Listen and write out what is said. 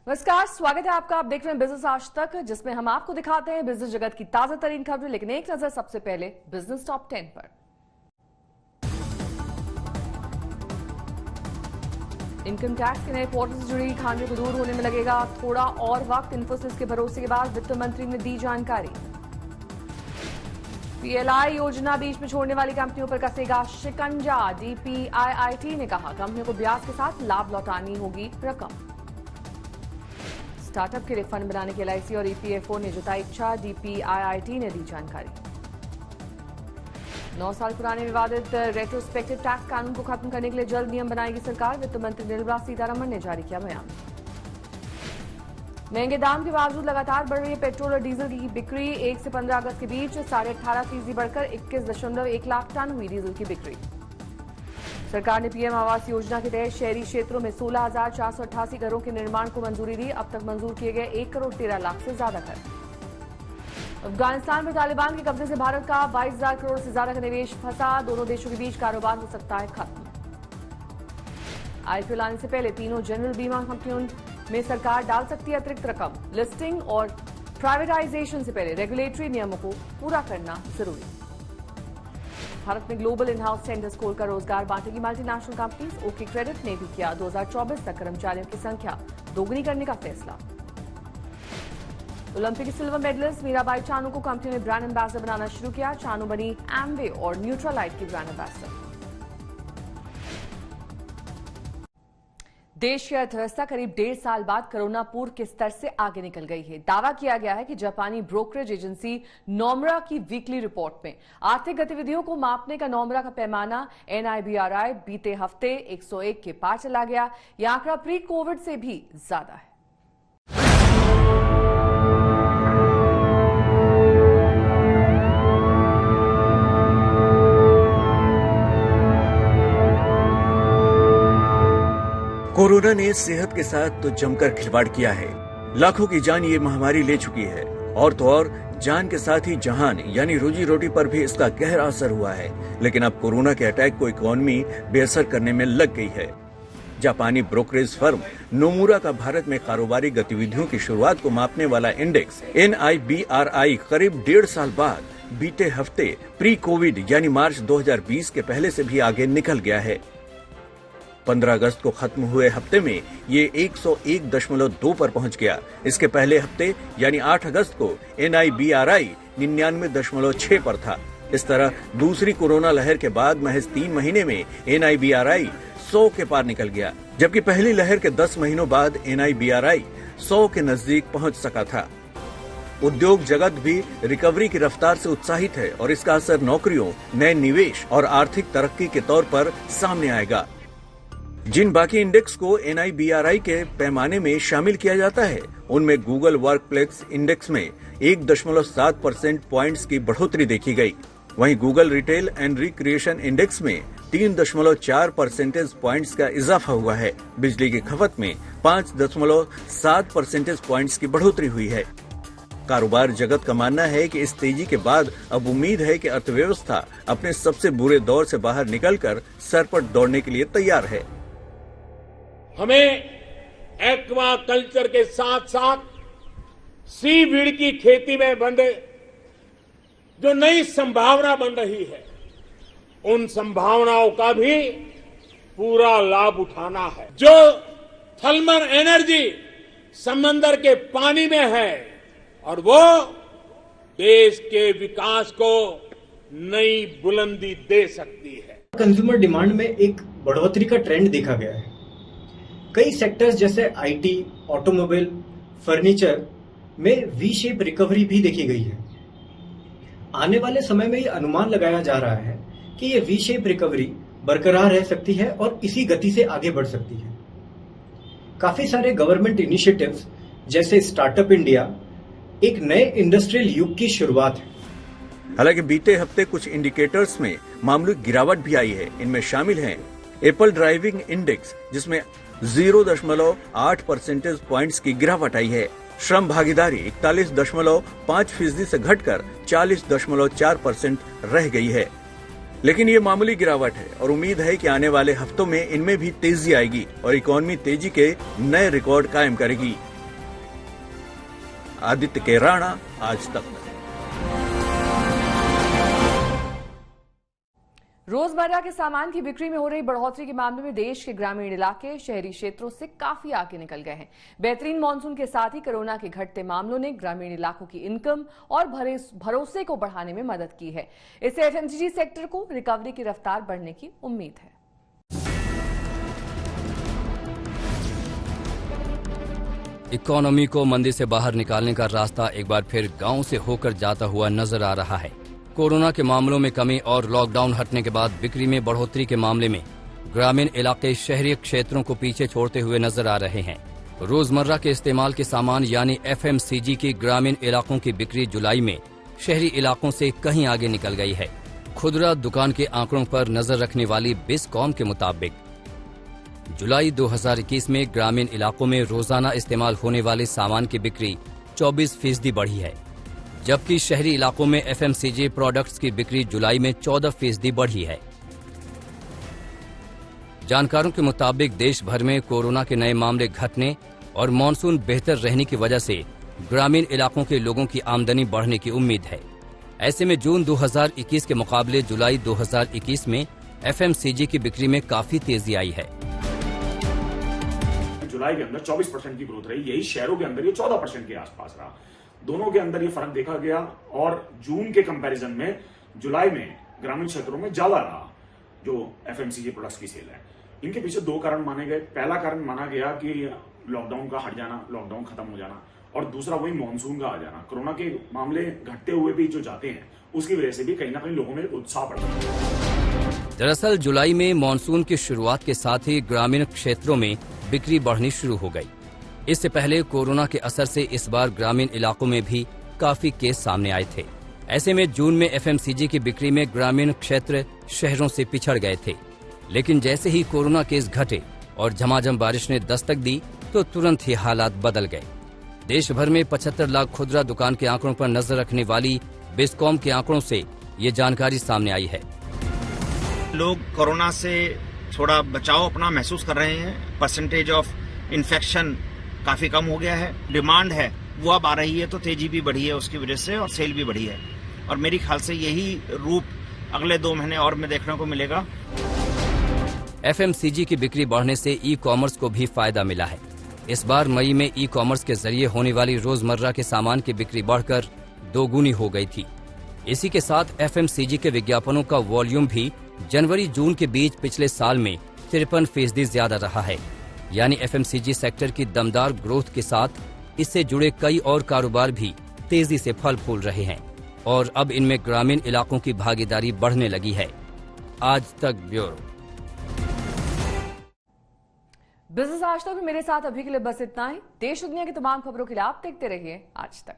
नमस्कार, स्वागत है आपका। आप देख रहे हैं बिजनेस आज तक, जिसमें हम आपको दिखाते हैं बिजनेस जगत की ताजा तरीन खबरें। लेकिन एक नजर सबसे पहले बिजनेस टॉप 10 पर। इनकम टैक्स के नए पोर्टल से जुड़ी खामियों को दूर होने में लगेगा थोड़ा और वक्त। इन्फोसिस के भरोसे के बाद वित्त मंत्री ने दी जानकारी। पीएलआई योजना बीच में छोड़ने वाली कंपनियों पर कसेगा शिकंजा। डीपीआईआईटी ने कहा कंपनियों को ब्याज के साथ लाभ लौटानी होगी रकम। स्टार्टअप के लिए फंड बनाने के एलआईसी और ईपीएफओ ने जताई इच्छा। डीपीआईआईटी ने दी जानकारी। 9 साल पुराने विवादित रेट्रोस्पेक्टिव टैक्स कानून को खत्म करने के लिए जल्द नियम बनाएगी सरकार। वित्त मंत्री निर्मला सीतारमण ने जारी किया बयान। महंगे दाम के बावजूद लगातार बढ़ रही है पेट्रोल और डीजल की बिक्री। 1 से 15 अगस्त के बीच 18.5% बढ़कर 21.1 लाख टन हुई डीजल की बिक्री। सरकार ने पीएम आवास योजना के तहत शहरी क्षेत्रों में 16,488 घरों के निर्माण को मंजूरी दी। अब तक मंजूर किए गए 1 करोड़ 13 लाख से ज्यादा घर। अफगानिस्तान में तालिबान के कब्जे से भारत का 22,000 करोड़ से ज्यादा का निवेश फंसा। दोनों देशों के बीच कारोबार हो सकता है खत्म। आईपीओ लाने से पहले तीनों जनरल बीमा कंपनियों में सरकार डाल सकती है अतिरिक्त रकम। लिस्टिंग और प्राइवेटाइजेशन से पहले रेगुलेटरी नियमों को पूरा करना जरूरी। भारत में ग्लोबल इन हाउस टेंडर्स खोलकर रोजगार बांटेगी मल्टीनेशनल कंपनीज। ओके क्रेडिट ने भी किया 2024 तक कर्मचारियों की संख्या दोगुनी करने का फैसला। Olympic silver medallist Mirabai Chanu को कंपनी ने ब्रांड एम्बेसडर बनाना शुरू किया। चानू बनी एमवे और न्यूट्रालाइट की ब्रांड एम्बेसडर। देश की अर्थव्यवस्था करीब 1.5 साल बाद कोरोना पूर्व के स्तर से आगे निकल गई है। दावा किया गया है कि जापानी ब्रोकरेज एजेंसी नोमरा की वीकली रिपोर्ट में आर्थिक गतिविधियों को मापने का नोमरा का पैमाना NIBRI बीते हफ्ते 101 के पार चला गया। यह आंकड़ा प्री कोविड से भी ज्यादा है। कोरोना ने सेहत के साथ तो जमकर खिलवाड़ किया है। लाखों की जान ये महामारी ले चुकी है और तो और जान के साथ ही जहान यानी रोजी रोटी पर भी इसका गहरा असर हुआ है। लेकिन अब कोरोना के अटैक को इकोनॉमी बेअसर करने में लग गई है। जापानी ब्रोकरेज फर्म नोमुरा का भारत में कारोबारी गतिविधियों की शुरुआत को मापने वाला इंडेक्स NIBRI करीब 1.5 साल बाद बीते हफ्ते प्री कोविड यानी मार्च 2020 के पहले से भी आगे निकल गया है। 15 अगस्त को खत्म हुए हफ्ते में ये 101.2 पर पहुंच गया। इसके पहले हफ्ते यानी 8 अगस्त को NIBRI 99.6 पर था। इस तरह दूसरी कोरोना लहर के बाद महज 3 महीने में NIBRI 100 के पार निकल गया, जबकि पहली लहर के 10 महीनों बाद NIBRI 100 के नजदीक पहुंच सका था। उद्योग जगत भी रिकवरी की रफ्तार से उत्साहित है और इसका असर नौकरियों, नए निवेश और आर्थिक तरक्की के तौर पर सामने आएगा। जिन बाकी इंडेक्स को NIBRI के पैमाने में शामिल किया जाता है, उनमें गूगल वर्कप्लेस इंडेक्स में 1.7% पॉइंट्स की बढ़ोतरी देखी गई। वहीं Google retail and recreation index में 3.4 परसेंटेज पॉइंट्स का इजाफा हुआ है। बिजली की खपत में 5.7 परसेंटेज पॉइंट्स की बढ़ोतरी हुई है। कारोबार जगत का मानना है कि इस तेजी के बाद अब उम्मीद है कि अर्थव्यवस्था अपने सबसे बुरे दौर से बाहर निकलकर सरपट दौड़ने के लिए तैयार है। हमें एक्वा कल्चर के साथ साथ सीवीड की खेती में बंधे जो नई संभावना बन रही है, उन संभावनाओं का भी पूरा लाभ उठाना है। जो थर्मल एनर्जी समंदर के पानी में है और वो देश के विकास को नई बुलंदी दे सकती है। कंज्यूमर डिमांड में एक बढ़ोतरी का ट्रेंड देखा गया है। कई सेक्टर्स जैसे IT, ऑटोमोबाइल, फर्नीचर में वी शेप रिकवरी भी देखी गई है। आने वाले समय में ये अनुमान लगाया जा रहा है कि ये वी शेप रिकवरी बरकरार रह सकती है और इसी गति से आगे बढ़ सकती है। काफी सारे गवर्नमेंट इनिशिएटिव्स जैसे स्टार्टअप इंडिया एक नए इंडस्ट्रियल युग की शुरुआत है। हालांकि बीते हफ्ते कुछ इंडिकेटर्स में मामूली गिरावट भी आई है। इनमें शामिल हैं एप्पल ड्राइविंग इंडेक्स, जिसमें 0.8 परसेंटेज पॉइंट्स की गिरावट आई है। श्रम भागीदारी 41.5% से घटकर 40.4% रह गई है। लेकिन ये मामूली गिरावट है और उम्मीद है कि आने वाले हफ्तों में इनमें भी तेजी आएगी और इकोनॉमी तेजी के नए रिकॉर्ड कायम करेगी। आदित्य के राणा, आज तक। रोजमर्रा के सामान की बिक्री में हो रही बढ़ोतरी के मामले में देश के ग्रामीण इलाके शहरी क्षेत्रों से काफी आगे निकल गए हैं। बेहतरीन मानसून के साथ ही कोरोना के घटते मामलों ने ग्रामीण इलाकों की इनकम और भरोसे को बढ़ाने में मदद की है। इससे एफएमसीजी सेक्टर को रिकवरी की रफ्तार बढ़ने की उम्मीद है। इकोनॉमी को मंदी से बाहर निकालने का रास्ता एक बार फिर गांव से होकर जाता हुआ नजर आ रहा है। कोरोना के मामलों में कमी और लॉकडाउन हटने के बाद बिक्री में बढ़ोतरी के मामले में ग्रामीण इलाके शहरी क्षेत्रों को पीछे छोड़ते हुए नजर आ रहे हैं। रोजमर्रा के इस्तेमाल के सामान यानी एफएमसीजी की ग्रामीण इलाकों की बिक्री जुलाई में शहरी इलाकों से कहीं आगे निकल गई है। खुदरा दुकान के आंकड़ों पर नजर रखने वाली बिस्कॉम के मुताबिक जुलाई 2021 में ग्रामीण इलाकों में रोजाना इस्तेमाल होने वाले सामान की बिक्री 24% बढ़ी है, जबकि शहरी इलाकों में एफएमसीजी प्रोडक्ट्स की बिक्री जुलाई में 14% बढ़ी है। जानकारों के मुताबिक देश भर में कोरोना के नए मामले घटने और मॉनसून बेहतर रहने की वजह से ग्रामीण इलाकों के लोगों की आमदनी बढ़ने की उम्मीद है। ऐसे में जून 2021 के मुकाबले जुलाई 2021 में एफएमसीजी की बिक्री में काफी तेजी आई है। जुलाई के अंदर 24% की ग्रोथ रही, यही शहरों के अंदर ये 14% के आसपास रहा। दोनों के अंदर ये फर्क देखा गया और जून के कंपैरिजन में जुलाई में ग्रामीण क्षेत्रों में ज्यादा रहा जो एफएमसीजी प्रोडक्ट्स की सेल है। इनके पीछे दो कारण माने गए। पहला कारण माना गया कि लॉकडाउन का हट जाना, लॉकडाउन खत्म हो जाना, और दूसरा वही मॉनसून का आ जाना। कोरोना के मामले घटते हुए भी जो जाते हैं उसकी वजह से भी कहीं ना कहीं लोगों में उत्साह बढ़ता है। दरअसल जुलाई में मॉनसून की शुरुआत के साथ ही ग्रामीण क्षेत्रों में बिक्री बढ़नी शुरू हो गई। इससे पहले कोरोना के असर से इस बार ग्रामीण इलाकों में भी काफी केस सामने आए थे। ऐसे में जून में एफएमसीजी की बिक्री में ग्रामीण क्षेत्र शहरों से पिछड़ गए थे, लेकिन जैसे ही कोरोना केस घटे और झमाझम बारिश ने दस्तक दी तो तुरंत ही हालात बदल गए। देश भर में 75 लाख खुदरा दुकान के आंकड़ों पर नजर रखने वाली बिस्कॉम के आंकड़ों से ये जानकारी सामने आई है। लोग कोरोना से थोड़ा बचाव अपना महसूस कर रहे हैं। परसेंटेज ऑफ इन्फेक्शन काफी कम हो गया है। डिमांड है वो अब आ रही है, तो तेजी भी बढ़ी है उसकी वजह से, और सेल भी बढ़ी है। और मेरी ख्याल से यही रूप अगले 2 महीने और में देखने को मिलेगा। एफएमसीजी की बिक्री बढ़ने से ई कॉमर्स को भी फायदा मिला है। इस बार मई में ई कॉमर्स के जरिए होने वाली रोजमर्रा के सामान की बिक्री बढ़कर 2 गुनी हो गई थी। इसी के साथ एफएमसीजी के विज्ञापनों का वॉल्यूम भी जनवरी जून के बीच पिछले साल में 53% ज्यादा रहा है। यानी एफएमसीजी सेक्टर की दमदार ग्रोथ के साथ इससे जुड़े कई और कारोबार भी तेजी से फल फूल रहे हैं और अब इनमें ग्रामीण इलाकों की भागीदारी बढ़ने लगी है। आज तक ब्यूरो। बिजनेस आज तक में मेरे साथ अभी के लिए बस इतना ही। देश दुनिया की तमाम खबरों के लिए आप देखते रहिए आज तक।